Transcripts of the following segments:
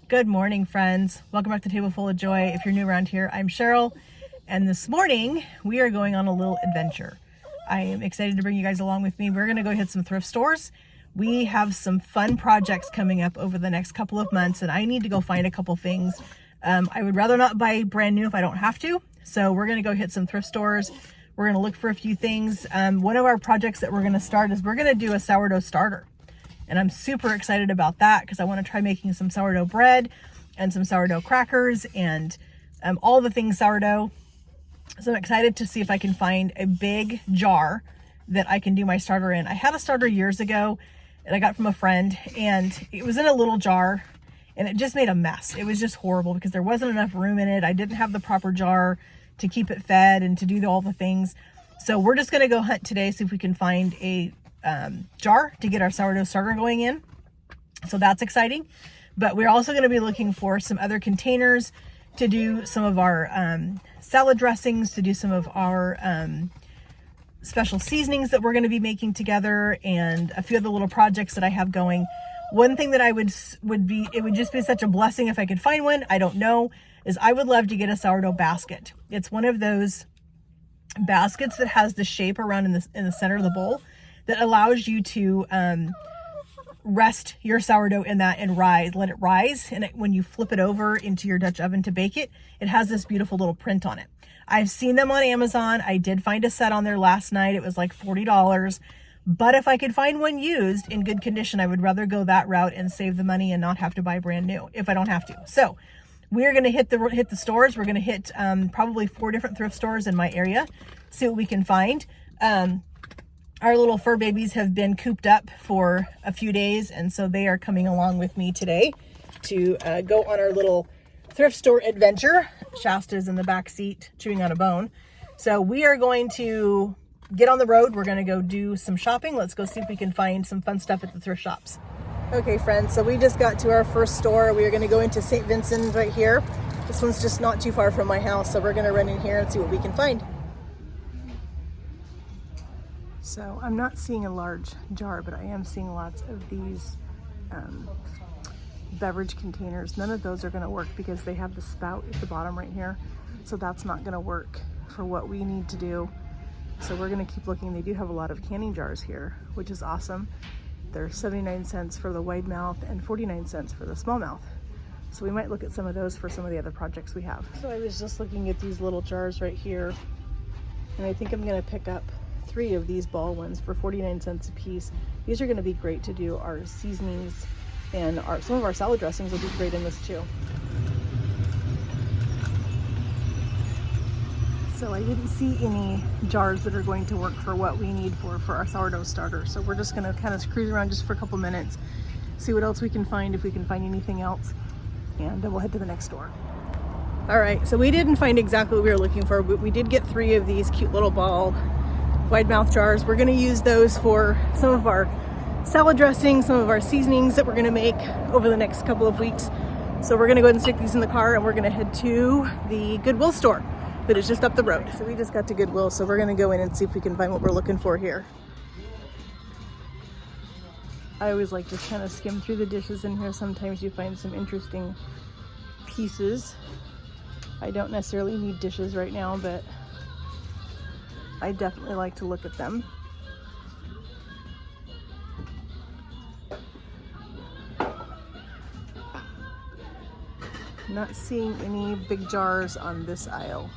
Good morning, friends. Welcome back to Table Full of Joy. If you're new around here, I'm Cheryl, and this morning we are going on a little adventure. I am excited to bring you guys along with me. We're going to go hit some thrift stores. We have some fun projects coming up over the next couple of months, and I need to go find a couple things. I would rather not buy brand new if I don't have to, so we're going to go hit some thrift stores. We're going to look for a few things. One of our projects that we're going to start is we're going to do a sourdough starter. And I'm super excited about that because I want to try making some sourdough bread and some sourdough crackers and all the things sourdough. So I'm excited to see if I can find a big jar that I can do my starter in. I had a starter years ago that I got from a friend, and it was in a little jar and it just made a mess. It was just horrible because there wasn't enough room in it. I didn't have the proper jar to keep it fed and to do all the things. So we're just going to go hunt today, see if we can find a jar to get our sourdough starter going in. So that's exciting. But we're also going to be looking for some other containers to do some of our salad dressings, to do some of our special seasonings that we're going to be making together, and a few other little projects that I have going. One thing that I would just be such a blessing if I could find one, I don't know, is I would love to get a sourdough basket. It's one of those baskets that has the shape around in the center of the bowl that allows you to rest your sourdough in that and let it rise. And when you flip it over into your Dutch oven to bake it, it has this beautiful little print on it. I've seen them on Amazon. I did find a set on there last night. It was like $40. But if I could find one used in good condition, I would rather go that route and save the money and not have to buy brand new if I don't have to. So we're going to hit the stores. We're going to hit probably 4 different thrift stores in my area, see what we can find. Our little fur babies have been cooped up for a few days, and so they are coming along with me today to go on our little thrift store adventure. Shasta's in the back seat chewing on a bone. So we are going to get on the road. We're going to go do some shopping. Let's go see if we can find some fun stuff at the thrift shops. Okay, friends, so we just got to our first store. We are going to go into St. Vincent right here. This one's just not too far from my house, so we're going to run in here and see what we can find. So I'm not seeing a large jar, but I am seeing lots of these beverage containers. None of those are going to work because they have the spout at the bottom right here. So that's not going to work for what we need to do. So we're going to keep looking. They do have a lot of canning jars here, which is awesome. They're 79 cents for the wide mouth and 49 cents for the small mouth. So we might look at some of those for some of the other projects we have. So I was just looking at these little jars right here, and I think I'm going to pick up 3 of these ball ones for 49 cents a piece. These are going to be great to do our seasonings, and some of our salad dressings will be great in this too. So I didn't see any jars that are going to work for what we need for our sourdough starter. So we're just going to kind of cruise around just for a couple minutes, see what else we can find, if we can find anything else, and then we'll head to the next store. All right, so we didn't find exactly what we were looking for, but we did get 3 of these cute little ball wide mouth jars. We're going to use those for some of our salad dressing, some of our seasonings that we're going to make over the next couple of weeks. So we're going to go ahead and stick these in the car, and we're going to head to the Goodwill store that is just up the road. So we just got to Goodwill, so we're going to go in and see if we can find what we're looking for here. I always like to kind of skim through the dishes in here. Sometimes you find some interesting pieces. I don't necessarily need dishes right now, but I definitely like to look at them. Not seeing any big jars on this aisle.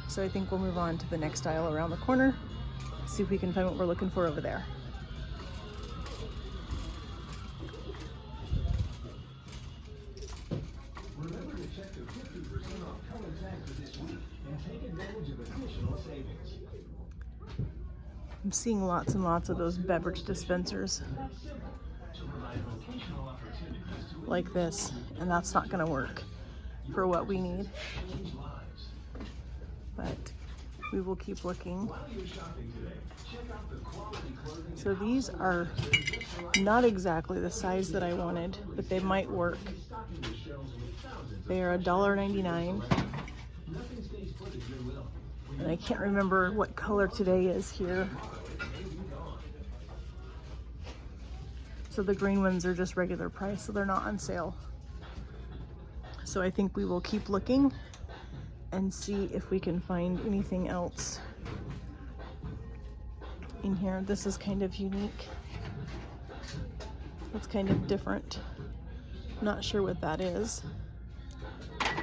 So I think we'll move on to the next aisle around the corner, see if we can find what we're looking for over there. Remember to check the 50% off color tags this week and take advantage of additional savings. I'm seeing lots and lots of those beverage dispensers like this, and that's not going to work for what we need. But we will keep looking. So these are not exactly the size that I wanted, but they might work. They are $1.99. And I can't remember what color today is here. So the green ones are just regular price, so they're not on sale. So I think we will keep looking and see if we can find anything else in here. This is kind of unique. It's kind of different. Not sure what that is,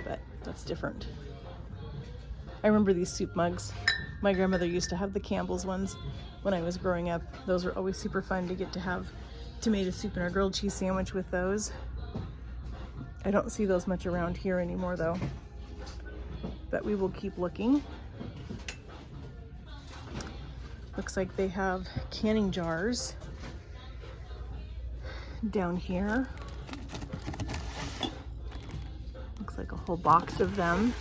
but that's different. I remember these soup mugs. My grandmother used to have the Campbell's ones when I was growing up. Those were always super fun to get to have tomato soup and our grilled cheese sandwich with those. I don't see those much around here anymore though, but we will keep looking. Looks like they have canning jars down here. Looks like a whole box of them.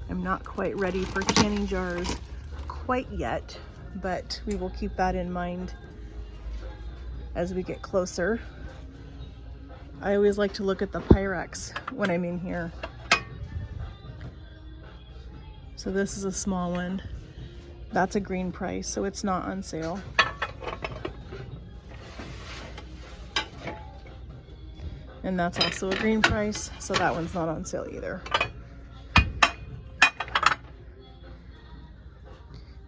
I'm not quite ready for canning jars quite yet, but we will keep that in mind as we get closer. I always like to look at the Pyrex when I'm in here. So this is a small one. That's a green price, so it's not on sale. And that's also a green price, so that one's not on sale either.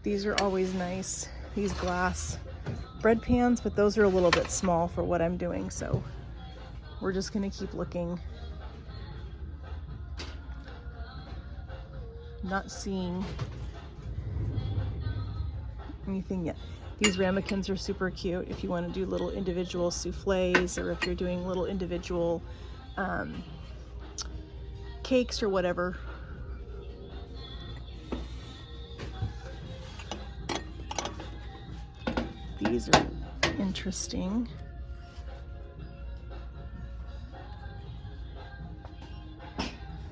These are always nice, these glass bread pans, but those are a little bit small for what I'm doing, so we're just gonna keep looking. Not seeing anything yet. These ramekins are super cute if you want to do little individual souffles, or if you're doing little individual cakes or whatever. These are interesting.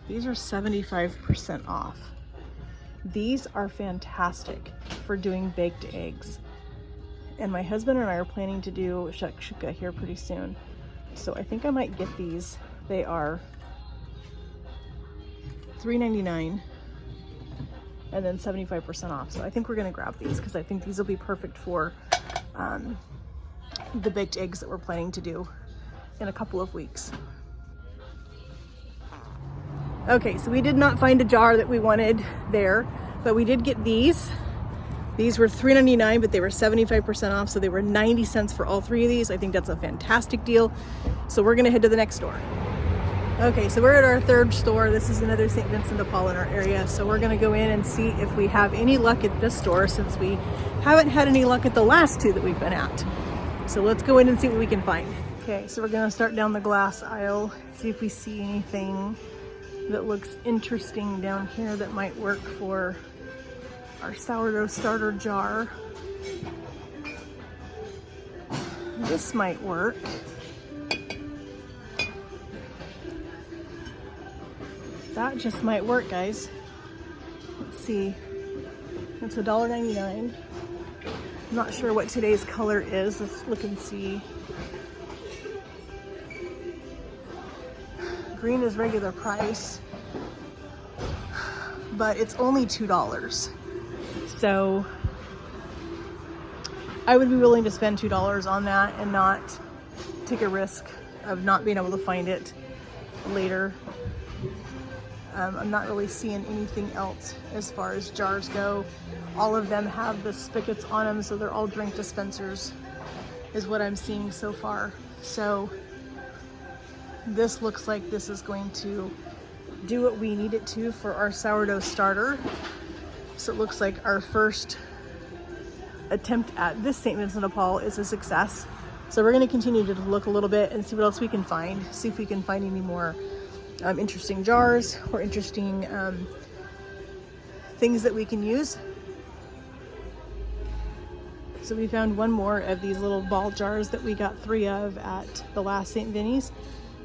These are 75% off. These are fantastic for doing baked eggs. And my husband and I are planning to do shakshuka here pretty soon. So I think I might get these. They are $3.99 and then 75% off. So I think we're gonna grab these because I think these will be perfect for the baked eggs that we're planning to do in a couple of weeks. Okay, so we did not find a jar that we wanted there, but we did get these. These were $3.99, but they were 75% off, so they were 90 cents for all three of these. I think that's a fantastic deal. So we're gonna head to the next store. Okay, so we're at our third store. This is another St. Vincent de Paul in our area. So we're gonna go in and see if we have any luck at this store, since we haven't had any luck at the last two that we've been at. So let's go in and see what we can find. Okay, so we're gonna start down the glass aisle, see if we see anything that looks interesting down here that might work for our sourdough starter jar. This might work. That just might work, guys. Let's see. It's $1.99. I'm not sure what today's color is. Let's look and see. Green is regular price, but it's only $2. So I would be willing to spend $2 on that and not take a risk of not being able to find it later. I'm not really seeing anything else as far as jars go. All of them have the spigots on them, so they're all drink dispensers is what I'm seeing so far. So this looks like this is going to do what we need it to for our sourdough starter. So it looks like our first attempt at this St. Vincent de Paul is a success. So we're going to continue to look a little bit and see what else we can find. See if we can find any more interesting jars or interesting things that we can use. So we found one more of these little ball jars that we got 3 of at the last St. Vinny's.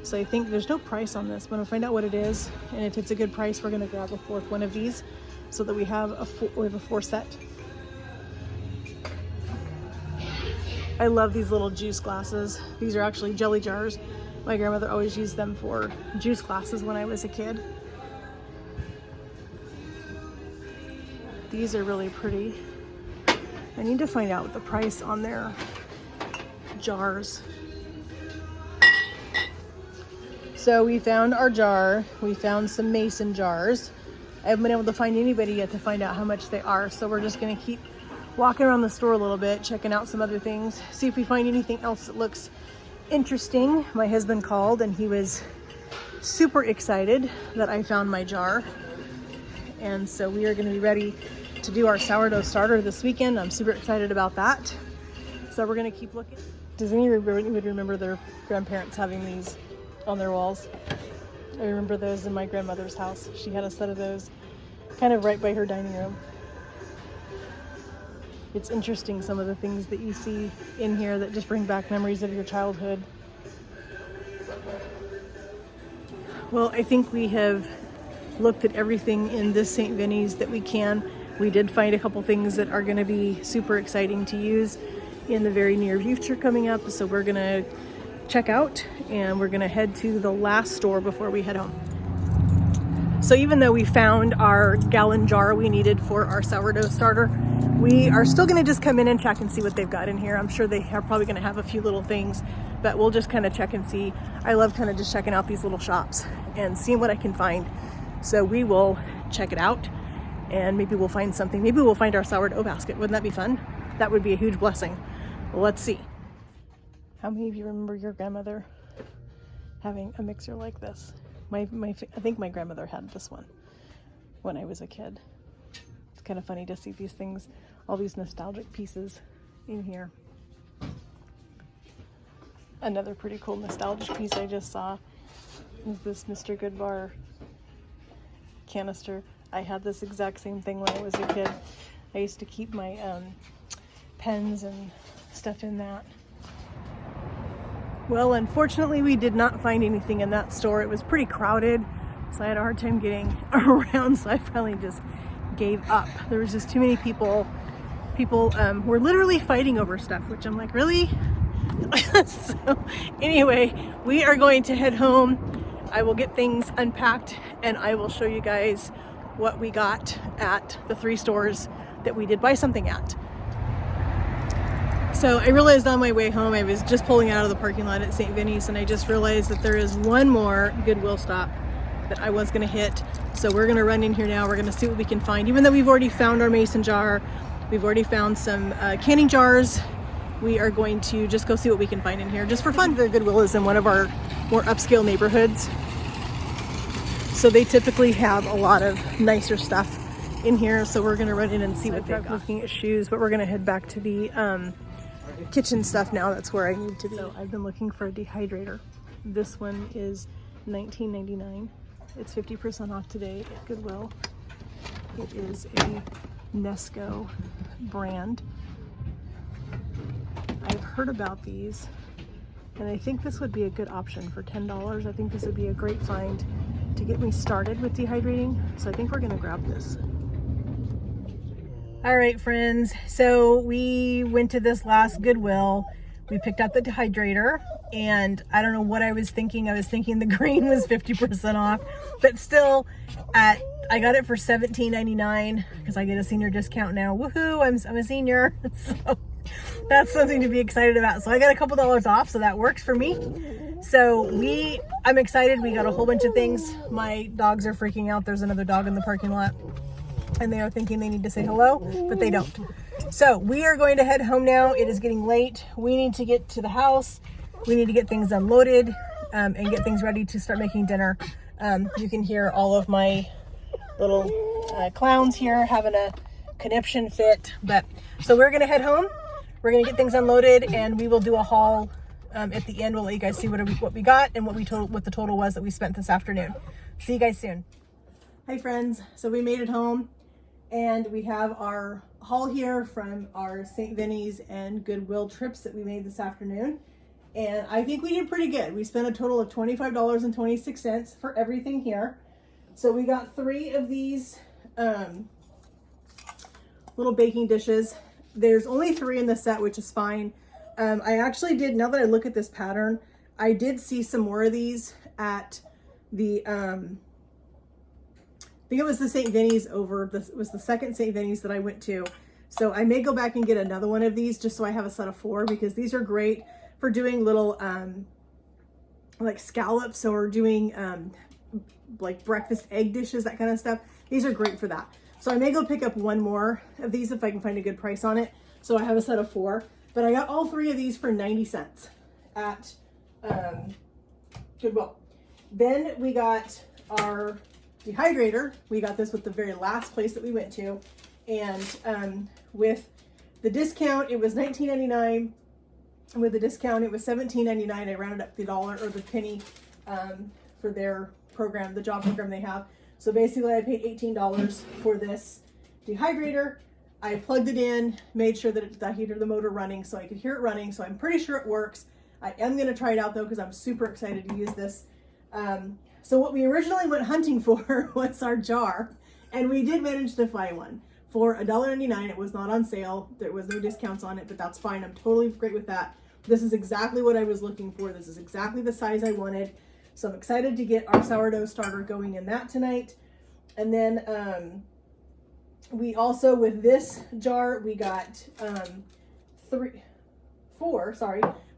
So I think there's no price on this, but we'll find out what it is. And if it's a good price, we're gonna grab a 4th one of these so that we have a 4 set. I love these little juice glasses. These are actually jelly jars. My grandmother always used them for juice glasses when I was a kid. These are really pretty. I need to find out the price on their jars. So we found our jar. We found some mason jars. I haven't been able to find anybody yet to find out how much they are. So we're just gonna keep walking around the store a little bit, checking out some other things, see if we find anything else that looks interesting. My husband called and he was super excited that I found my jar. And so we are gonna be ready to do our sourdough starter this weekend. I'm super excited about that. So we're gonna keep looking. Does anybody remember their grandparents having these on their walls? I remember those in my grandmother's house. She had a set of those kind of right by her dining room. It's interesting, some of the things that you see in here that just bring back memories of your childhood. Well, I think we have looked at everything in this St. Vinny's that we can. We did find a couple things that are going to be super exciting to use in the very near future coming up. So we're going to check out and we're going to head to the last store before we head home. So even though we found our gallon jar we needed for our sourdough starter, we are still going to just come in and check and see what they've got in here. I'm sure they are probably going to have a few little things, but we'll just kind of check and see. I love kind of just checking out these little shops and seeing what I can find. So we will check it out and maybe we'll find something. Maybe we'll find our sourdough basket. Wouldn't that be fun? That would be a huge blessing. Well, let's see. How many of you remember your grandmother having a mixer like this? I think my grandmother had this one when I was a kid. It's kind of funny to see these things, all these nostalgic pieces in here. Another pretty cool nostalgic piece I just saw is this Mr. Goodbar canister. I had this exact same thing when I was a kid. I used to keep my pens and stuff in that. Well, unfortunately, we did not find anything in that store. It was pretty crowded, so I had a hard time getting around, so I finally just gave up. There was just too many people. People were literally fighting over stuff, which I'm like, really? So anyway, we are going to head home. I will get things unpacked and I will show you guys what we got at the 3 stores that we did buy something at. So I realized on my way home, I was just pulling out of the parking lot at St. Vinny's and I just realized that there is one more Goodwill stop that I was gonna hit. So we're gonna run in here now. We're gonna see what we can find. Even though we've already found our mason jar, we've already found some canning jars, we are going to just go see what we can find in here just for fun. Their Goodwill is in one of our more upscale neighborhoods. So they typically have a lot of nicer stuff in here. So we're gonna run in and see what they've got. Looking at shoes, but we're gonna head back to the kitchen stuff now. That's where I need to be. So I've been looking for a dehydrator. This one is $19.99. It's 50% off today at Goodwill. It is a Nesco brand. I've heard about these and I think this would be a good option for $10. I think this would be a great find to get me started with dehydrating. So I think we're gonna grab this. All right, friends, so we went to this last Goodwill. We picked up the dehydrator and I don't know what I was thinking. I was thinking the green was 50% off, but still I got it for $17.99 because I get a senior discount now. Woohoo, I'm a senior. So that's something to be excited about. So I got a couple dollars off, so that works for me. So I'm excited. We got a whole bunch of things. My dogs are freaking out. There's another dog in the parking lot. And they are thinking they need to say hello, but they don't. So we are going to head home now. It is getting late. We need to get to the house. We need to get things unloaded and get things ready to start making dinner. You can hear all of my little clowns here having a conniption fit. But so we're gonna head home. We're gonna get things unloaded and we will do a haul at the end. We'll let you guys see what we got and what the total was that we spent this afternoon. See you guys soon. Hi friends, so we made it home. And we have our haul here from our St. Vinny's and Goodwill trips that we made this afternoon. And I think we did pretty good. We spent a total of $25.26 for everything here. So we got 3 of these little baking dishes. There's only 3 in the set, which is fine. I actually did, now that I look at this pattern, I did see some more of these at the, I think it was the St. Vinny's was the second St. Vinny's that I went to. So I may go back and get another one of these just so I have a set of 4 because these are great for doing little like scallops or doing like breakfast egg dishes, that kind of stuff. These are great for that. So I may go pick up one more of these if I can find a good price on it. So I have a set of 4, but I got all 3 of these for 90 cents at Goodwill. Then we got our dehydrator. We got this with the very last place that we went to, and with the discount it was $19.99. With the discount it was $17.99. I rounded up the dollar or the penny for their program, the job program they have. So basically I paid $18 for this dehydrator. I plugged it in, made sure that the heater, the motor running so I could hear it running. So I'm pretty sure it works. I am going to try it out though, because I'm super excited to use this. So what we originally went hunting for was our jar, and we did manage to find one for $1.99. It was not on sale. There was no discounts on it, but that's fine. I'm totally great with that. This is exactly what I was looking for. This is exactly the size I wanted. So I'm excited to get our sourdough starter going in that tonight. And then we also, with this jar, we got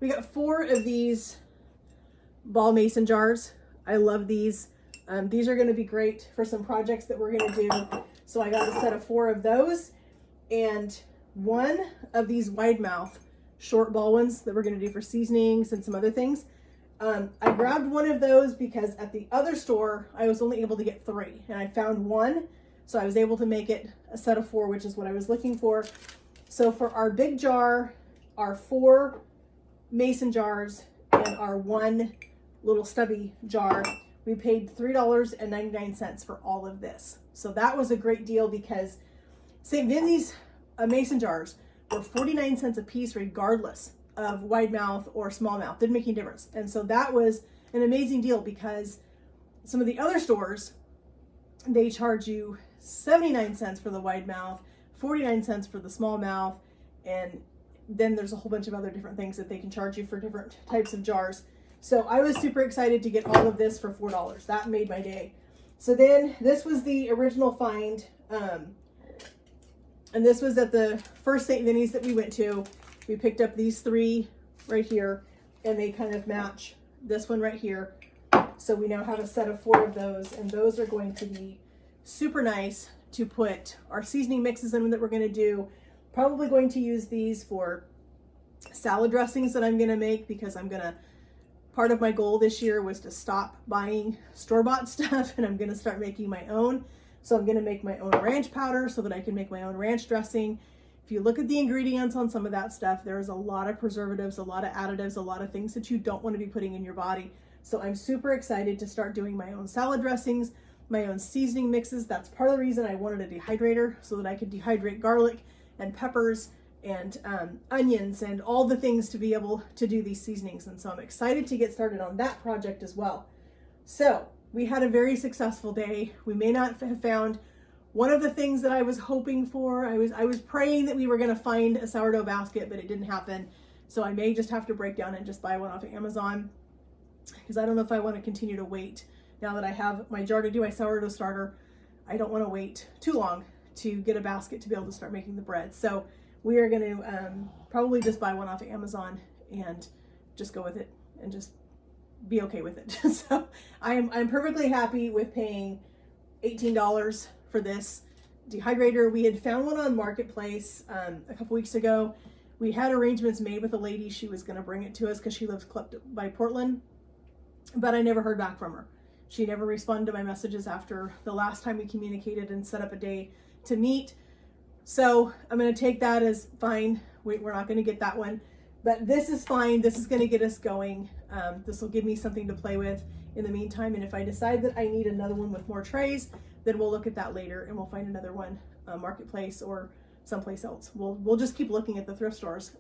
we got 4 of these ball mason jars. I love these. These are going to be great for some projects that we're going to do. So I got a set of 4 of those, and 1 of these wide mouth short ball ones that we're going to do for seasonings and some other things. I grabbed 1 of those because at the other store I was only able to get 3, and I found 1, so I was able to make it a set of 4, which is what I was looking for. So for our big jar, our 4 mason jars, and our 1 little stubby jar, we paid $3.99 for all of this. So that was a great deal, because St. Vinny's mason jars were 49 cents a piece regardless of wide mouth or small mouth. Didn't make any difference. And so that was an amazing deal, because some of the other stores, they charge you 79 cents for the wide mouth, 49 cents for the small mouth, and then there's a whole bunch of other different things that they can charge you for different types of jars. So I was super excited to get all of this for $4. That made my day. So then this was the original find. And this was at the first St. Vinny's that we went to. We picked up these 3 right here, and they kind of match this one right here. So we now have a set of 4 of those, and those are going to be super nice to put our seasoning mixes in that we're going to do. Probably going to use these for salad dressings that I'm going to make, because part of my goal this year was to stop buying store-bought stuff, and I'm going to start making my own. So I'm going to make my own ranch powder so that I can make my own ranch dressing. If you look at the ingredients on some of that stuff, there's a lot of preservatives, a lot of additives, a lot of things that you don't want to be putting in your body. So I'm super excited to start doing my own salad dressings, my own seasoning mixes. That's part of the reason I wanted a dehydrator, so that I could dehydrate garlic and peppers and onions and all the things to be able to do these seasonings. And so I'm excited to get started on that project as well. So we had a very successful day. We may not have found one of the things that I was hoping for. I was praying that we were going to find a sourdough basket, but it didn't happen. So I may just have to break down and just buy one off of Amazon, because I don't know if I want to continue to wait. Now that I have my jar to do my sourdough starter, I don't want to wait too long to get a basket to be able to start making the bread. So we are going to probably just buy one off of Amazon and just go with it and just be okay with it. So I'm perfectly happy with paying $18 for this dehydrator. We had found one on Marketplace a couple weeks ago. We had arrangements made with a lady. She was going to bring it to us because she lives close by Portland, but I never heard back from her. She never responded to my messages after the last time we communicated and set up a day to meet. So I'm going to take that as fine. We're not going to get that one, but this is fine. This is going to get us going. This will give me something to play with in the meantime. And if I decide that I need another one with more trays, then we'll look at that later and we'll find another one, Marketplace or someplace else. We'll just keep looking at the thrift stores.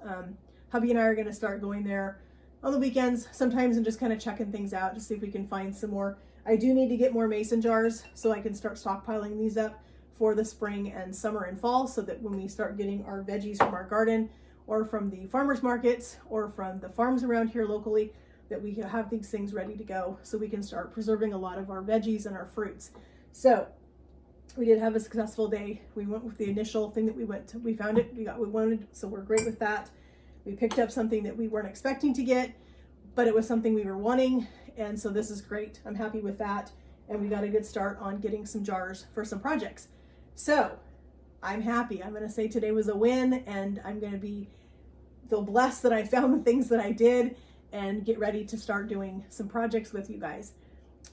Hubby and I are going to start going there on the weekends sometimes and just kind of checking things out to see if we can find some more. I do need to get more mason jars so I can start stockpiling these up for the spring and summer and fall, so that when we start getting our veggies from our garden or from the farmers markets or from the farms around here locally, that we have these things ready to go so we can start preserving a lot of our veggies and our fruits. So we did have a successful day. We went with the initial thing that we found it, we got what we wanted, so we're great with that. We picked up something that we weren't expecting to get, but it was something we were wanting. And so this is great. I'm happy with that. And we got a good start on getting some jars for some projects. So I'm happy. I'm going to say today was a win, and I'm going to feel blessed that I found the things that I did and get ready to start doing some projects with you guys.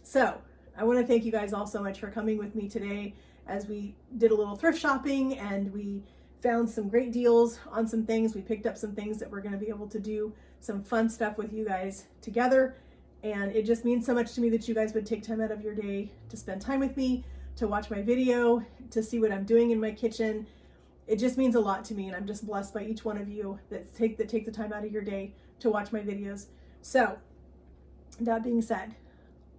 So I want to thank you guys all so much for coming with me today as we did a little thrift shopping, and we found some great deals on some things. We picked up some things that we're going to be able to do some fun stuff with you guys together. And it just means so much to me that you guys would take time out of your day to spend time with me, to watch my video, to see what I'm doing in my kitchen. It just means a lot to me, and I'm just blessed by each one of you that take the time out of your day to watch my videos. So that being said,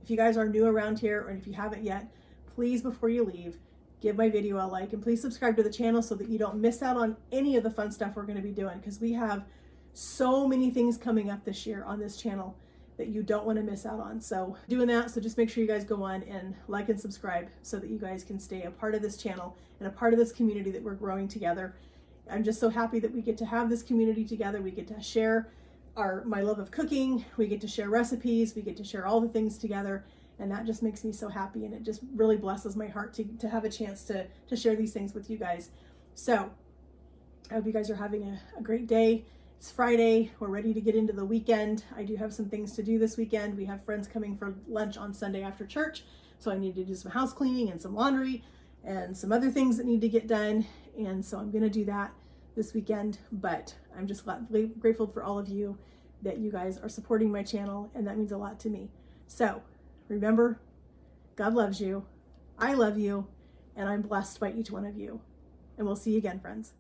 if you guys are new around here, or if you haven't yet, please, before you leave, give my video a like, and please subscribe to the channel so that you don't miss out on any of the fun stuff we're going to be doing, because we have so many things coming up this year on this channel that you don't want to miss out on. So doing that, so just make sure you guys go on and like and subscribe so that you guys can stay a part of this channel and a part of this community that we're growing together. I'm just so happy that we get to have this community together. We get to share my love of cooking, we get to share recipes, we get to share all the things together, and that just makes me so happy, and it just really blesses my heart to have a chance to share these things with you guys. So I hope you guys are having a great day. It's Friday. We're ready to get into the weekend. I do have some things to do this weekend. We have friends coming for lunch on Sunday after church, so I need to do some house cleaning and some laundry and some other things that need to get done. And so I'm going to do that this weekend. But I'm just grateful for all of you that you guys are supporting my channel, and that means a lot to me. So remember, God loves you, I love you, and I'm blessed by each one of you. And we'll see you again, friends.